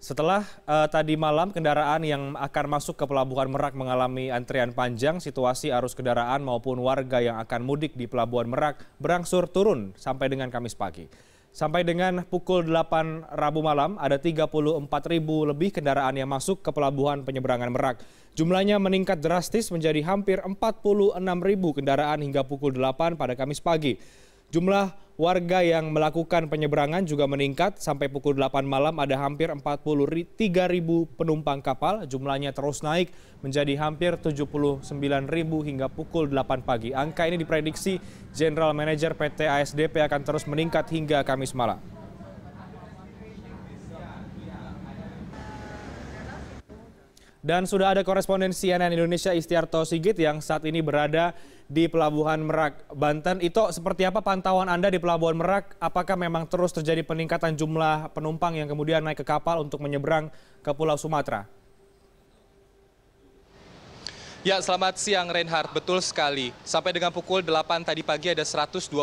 Setelah tadi malam kendaraan yang akan masuk ke Pelabuhan Merak mengalami antrian panjang, situasi arus kendaraan maupun warga yang akan mudik di Pelabuhan Merak berangsur turun sampai dengan Kamis pagi. Sampai dengan pukul 8 Rabu malam, ada 34.000 lebih kendaraan yang masuk ke Pelabuhan Penyeberangan Merak. Jumlahnya meningkat drastis menjadi hampir 46.000 kendaraan hingga pukul 8 pada Kamis pagi. Jumlah warga yang melakukan penyeberangan juga meningkat. Sampai pukul 8 malam ada hampir 43.000 penumpang kapal. Jumlahnya terus naik menjadi hampir 79.000 hingga pukul 8 pagi. Angka ini diprediksi General Manager PT ASDP akan terus meningkat hingga Kamis malam. Dan sudah ada koresponden CNN Indonesia Istiarto Sigit yang saat ini berada di Pelabuhan Merak, Banten. Itu seperti apa pantauan Anda di Pelabuhan Merak? Apakah memang terus terjadi peningkatan jumlah penumpang yang kemudian naik ke kapal untuk menyeberang ke Pulau Sumatera? Ya, selamat siang Reinhardt. Betul sekali. Sampai dengan pukul 8 tadi pagi ada 121.000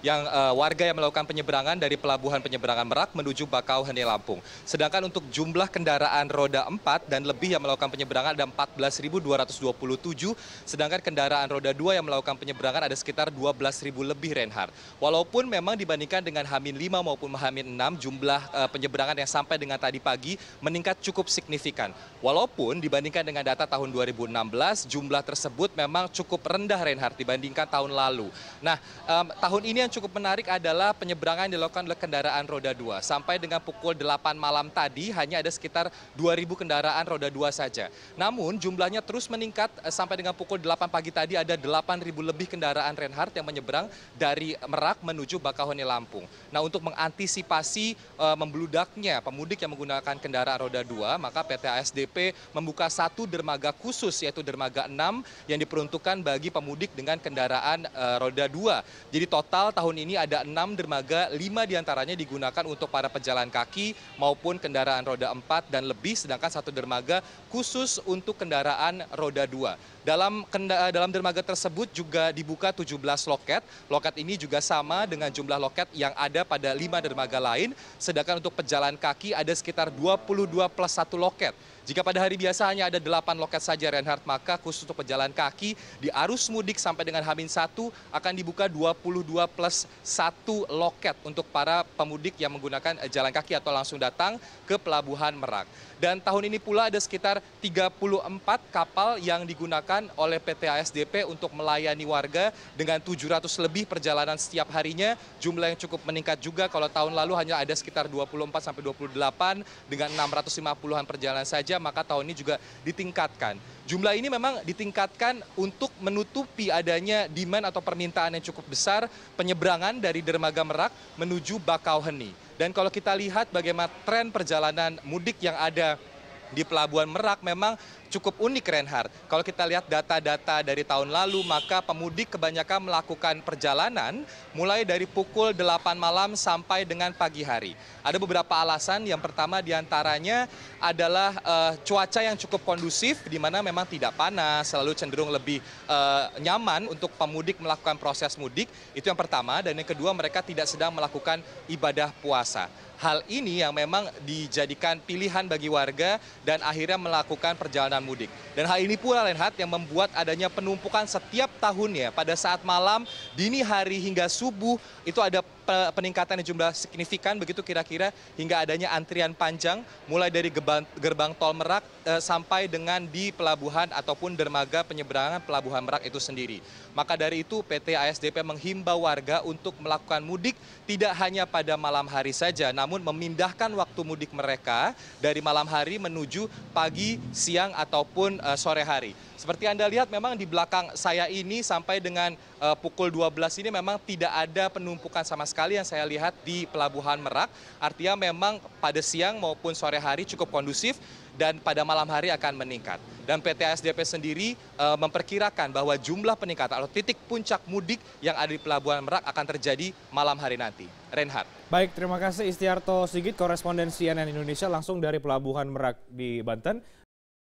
yang warga yang melakukan penyeberangan dari Pelabuhan Penyeberangan Merak menuju Bakauheni, Lampung. Sedangkan untuk jumlah kendaraan roda 4 dan lebih yang melakukan penyeberangan ada 14.227, sedangkan kendaraan roda 2 yang melakukan penyeberangan ada sekitar 12.000 lebih, Reinhardt. Walaupun memang dibandingkan dengan H-5 maupun H-6, jumlah penyeberangan yang sampai dengan tadi pagi meningkat cukup signifikan. Walaupun dibandingkan dengan data tahun 2016, jumlah tersebut memang cukup rendah, Reinhardt, dibandingkan tahun lalu. Nah, tahun ini yang cukup menarik adalah penyeberangan yang dilakukan oleh kendaraan roda 2. Sampai dengan pukul 8 malam tadi hanya ada sekitar 2.000 kendaraan roda 2 saja. Namun jumlahnya terus meningkat sampai dengan pukul 8 pagi tadi ada 8.000 lebih kendaraan, Reinhardt, yang menyeberang dari Merak menuju Bakauheni, Lampung. Nah, untuk mengantisipasi membludaknya pemudik yang menggunakan kendaraan roda 2, maka PT ASDP membuka satu dermaga khusus, yaitu dermaga 6 yang diperuntukkan bagi pemudik dengan kendaraan roda 2. Jadi total tahun ini ada 6 dermaga, 5 diantaranya digunakan untuk para pejalan kaki maupun kendaraan roda 4 dan lebih, sedangkan satu dermaga khusus untuk kendaraan roda 2. Dalam dermaga tersebut juga dibuka 17 loket. Loket ini juga sama dengan jumlah loket yang ada pada 5 dermaga lain, sedangkan untuk pejalan kaki ada sekitar 22 plus 1 loket. Jika pada hari biasa hanya ada 8 loket saja, Reinhardt, maka khusus untuk pejalan kaki di arus mudik sampai dengan H-1 akan dibuka 22 plus 1 loket untuk para pemudik yang menggunakan jalan kaki atau langsung datang ke Pelabuhan Merak. Dan tahun ini pula ada sekitar 34 kapal yang digunakan oleh PT ASDP untuk melayani warga dengan 700 lebih perjalanan setiap harinya. Jumlah yang cukup meningkat juga. Kalau tahun lalu hanya ada sekitar 24 sampai 28 dengan 650-an perjalanan saja, maka tahun ini juga ditingkatkan. Jumlah ini memang ditingkatkan untuk menutupi adanya demand atau permintaan yang cukup besar penyeberangan dari dermaga Merak menuju Bakauheni. Dan kalau kita lihat bagaimana tren perjalanan mudik yang ada di Pelabuhan Merak memang cukup unik, Reinhardt. Kalau kita lihat data-data dari tahun lalu, maka pemudik kebanyakan melakukan perjalanan mulai dari pukul 8 malam sampai dengan pagi hari. Ada beberapa alasan. Yang pertama diantaranya adalah cuaca yang cukup kondusif, di mana memang tidak panas, selalu cenderung lebih nyaman untuk pemudik melakukan proses mudik. Itu yang pertama. Dan yang kedua, mereka tidak sedang melakukan ibadah puasa. Hal ini yang memang dijadikan pilihan bagi warga dan akhirnya melakukan perjalanan mudik. Dan hal ini pula, Reinhardt, yang membuat adanya penumpukan setiap tahunnya pada saat malam, dini hari hingga subuh itu ada peningkatan jumlah signifikan begitu kira-kira hingga adanya antrian panjang mulai dari gerbang tol Merak sampai dengan di pelabuhan ataupun dermaga penyeberangan Pelabuhan Merak itu sendiri. Maka dari itu PT ASDP menghimbau warga untuk melakukan mudik tidak hanya pada malam hari saja, namun memindahkan waktu mudik mereka dari malam hari menuju pagi, siang ataupun sore hari. Seperti Anda lihat memang di belakang saya ini sampai dengan pukul 12 ini memang tidak ada penumpukan sama sekali yang saya lihat di Pelabuhan Merak. Artinya memang pada siang maupun sore hari cukup kondusif dan pada malam hari akan meningkat. Dan PT ASDP sendiri memperkirakan bahwa jumlah peningkatan atau titik puncak mudik yang ada di Pelabuhan Merak akan terjadi malam hari nanti. Reinhardt. Baik, terima kasih Istiarto Sigit, koresponden CNN Indonesia langsung dari Pelabuhan Merak di Banten.